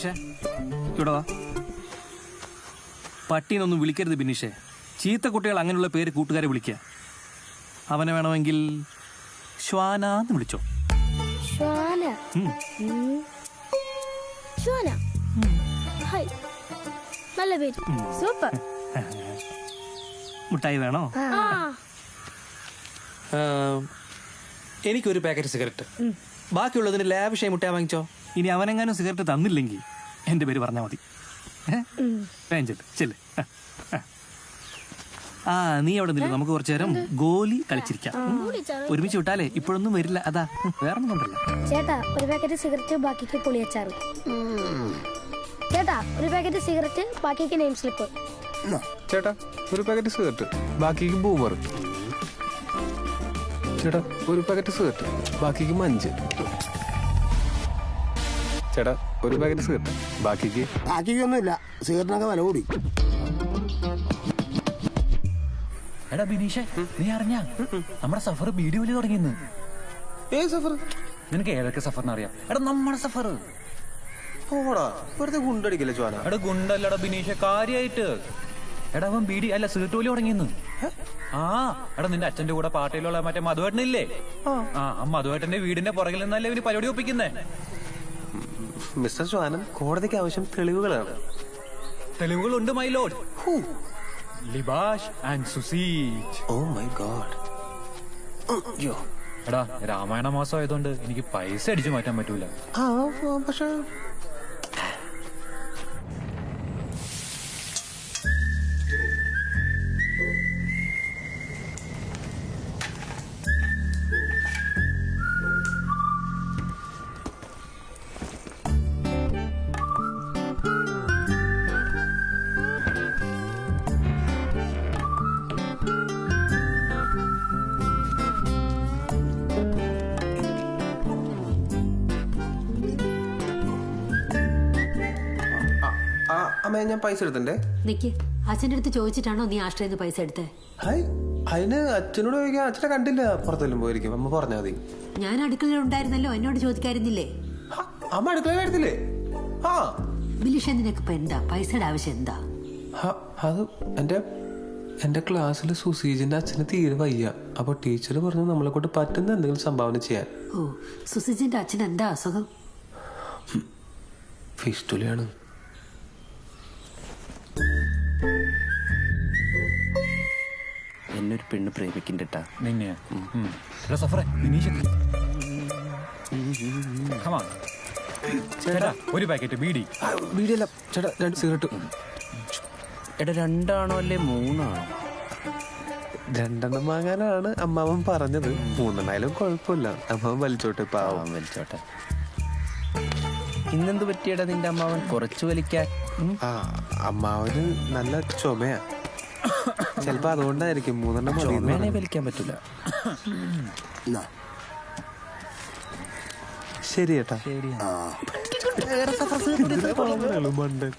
ബിനീഷേ, ഇവിടെ വാ. പട്ടീനൊന്നും വിളിക്കരുത് ബിനീഷേ. ചീത്ത കുട്ടികൾ അങ്ങനെയുള്ള പേര് കൂട്ടുകാരെ വിളിക്കുക. അവനെ വേണമെങ്കിൽ ശ്വാനാന്ന് വിളിച്ചോ. ശ്വാന. ശ്വാന. ഹായ്, നല്ല പേര്. സൂപ്പർ. മുട്ടായി വേണോ? എനിക്കൊരു പാക്കറ്റ് സിഗരറ്റ്. ബാക്കിയുള്ളതിന് ലാവിഷായി മുട്ടായി വാങ്ങിച്ചോ. ഇനി അവനെങ്ങാനും സിഗരറ്റ് തന്നില്ലെങ്കിൽ എന്റെ പേര് പറഞ്ഞാൽ മതി. ചെല്ല്. ആ, നീ അവിടെ നില്ല, നമുക്ക് കുറച്ചു നേരം ഗോലി കളിച്ചിരിക്കാം. ഒരുമിച്ച് വിട്ടാലേ ഇപ്പോഴൊന്നും വരില്ല. അതാ, വേറെ ഒന്നും കൊണ്ടല്ല. ചേട്ടാ, ഒരു പാക്കറ്റ് സിഗരറ്റ് ബാക്കിക്ക് പുളിയച്ചാറ്. ചേട്ടാ, ഒരു പാക്കറ്റ് സിഗരറ്റ് ബാക്കിക്ക് നെയിം സ്ലിപ്പ്. ചേട്ടാ, ഒരു പാക്കറ്റ് സിഗരറ്റ് ബാക്കിക്ക് ബൂമർ. ചേട്ടാ, ഒരു പാക്കറ്റ് സിഗരറ്റ് ബാക്കിക്ക് മഞ്ച്. ചേട്ടാ, ഒരു പാക്കറ്റ് സിഗരറ്റ് ബാക്കിക്കൊന്നുമില്ല. സിഗരറ്റിനൊക്കെ വില കൂടി. എടാ ബിനീഷേ, നീ അറിഞ്ഞ നമ്മുടെ സഫർ ബീഡി വലി തുടങ്ങിയെന്ന്? ഏ സഫർ? നിനക്ക് ഏതൊക്കെ സഫറിന് അറിയാം? എടാ, നമ്മുടെ സഫർ. ഓടാ, വെറുതെ ഗുണ്ടടിക്കല്ലേ ചോന. എടാ ഗുണ്ടല്ലടാ ബിനീഷേ, കാര്യായിട്ട്. എടാ, അവൻ ബീഡി അല്ല സിഗരറ്റ് വലി തുടങ്ങിയെന്ന്. ആ, എടാ, നിന്റെ അച്ഛന്റെ കൂടെ പാർട്ടിയിലുള്ള മറ്റേ മധുവേട്ടനില്ലേ? ആ മധുവേട്ടന്റെ വീടിന്റെ പുറകിൽ നിന്നല്ലേ ഇവന് പരിപാടി ഒപ്പിക്കുന്നേ. മിസ്റ്റർ സ്വാനൻ, കോടതിക്ക് ആവശ്യം തെളിവുകളാണ്. തെളിവുകളുണ്ട് മൈ ലോർഡ്. ലിബാഷ് ആൻഡ് സുസീജ്. Oh my god. എടാ, രാമായണ മാസം ആയതുകൊണ്ട് എനിക്ക് പൈസ അടിച്ചു മാറ്റാൻ പറ്റൂല. പക്ഷേ അമ്മേ, ഞാൻ പൈസ എടുത്തണ്ടേ. നിക്ക്, അച്ഛൻ്റെ അടുത്ത് ചോദിച്ചിട്ടാണോ നീ ആശ്രയിന്ന് പൈസ എടുത്തേ? ഹായ്, അതിന് അച്ഛനോട് ചോദിക്കാൻ. അച്ഛനെ കണ്ടില്ല, പുറത്തെല്ലാം പോയിരിക്കും. അമ്മ പറഞ്ഞാൽ മതി. ഞാൻ അടുക്കളയിൽ ഉണ്ടായിരുന്നല്ലോ, എന്നോട് ചോദിക്കായിരുന്നില്ലേ? അമ്മ അടുക്കളയിലായിരുന്നില്ലേ? ആ ബിലീഷ, നിനക്കിപ്പോ എന്താ പൈസയുടെ ആവശ്യം? എന്താ അത്? എന്റെ ക്ലാസ്സിൽ സുസീജിന്റെ അച്ഛന് തീരെ വയ്യ. അപ്പൊ ടീച്ചർ പറഞ്ഞു നമ്മളെ കൊണ്ട് പറ്റുന്ന എന്തെങ്കിലും സംഭാവന ചെയ്യാൻ. ഓ, സുസീജിന്റെ അച്ഛൻ എന്താ അസുഖം? ഫിസ്റ്റുലയാണ്. എന്നൊരു പെണ്ണ് പ്രേമിക്കണ്ടട്ടാ നിന്നെയാ? സഫറേ, ബിനീഷ് ചേട്ടാ, ഒരു പാക്കറ്റ് ബീഡി. ബീഡിയല്ല ചേട്ടാ, 2 സിഗരറ്റ്. എടാ, 2 ആണോ അല്ലേ 3 ആണോ? 2 വാങ്ങാനാണ് അമ്മാവൻ പറഞ്ഞത്. 3 കുഴപ്പമില്ല. അമ്മാവൻ വലിച്ചോട്ടെ, പാവം. വലിച്ചോട്ടെ. ഇന്നെന്ത് പറ്റിയടാ നിന്റെ അമ്മാവൻ കുറച്ച് വലിക്കാൻ? അമ്മാവന് നല്ല ചുമയാ. ചിലപ്പോ അതുകൊണ്ടായിരിക്കും 3 വലിക്കാൻ പറ്റൂല. ശരി ചേട്ടാ. ശരി. മണ്ടൻ.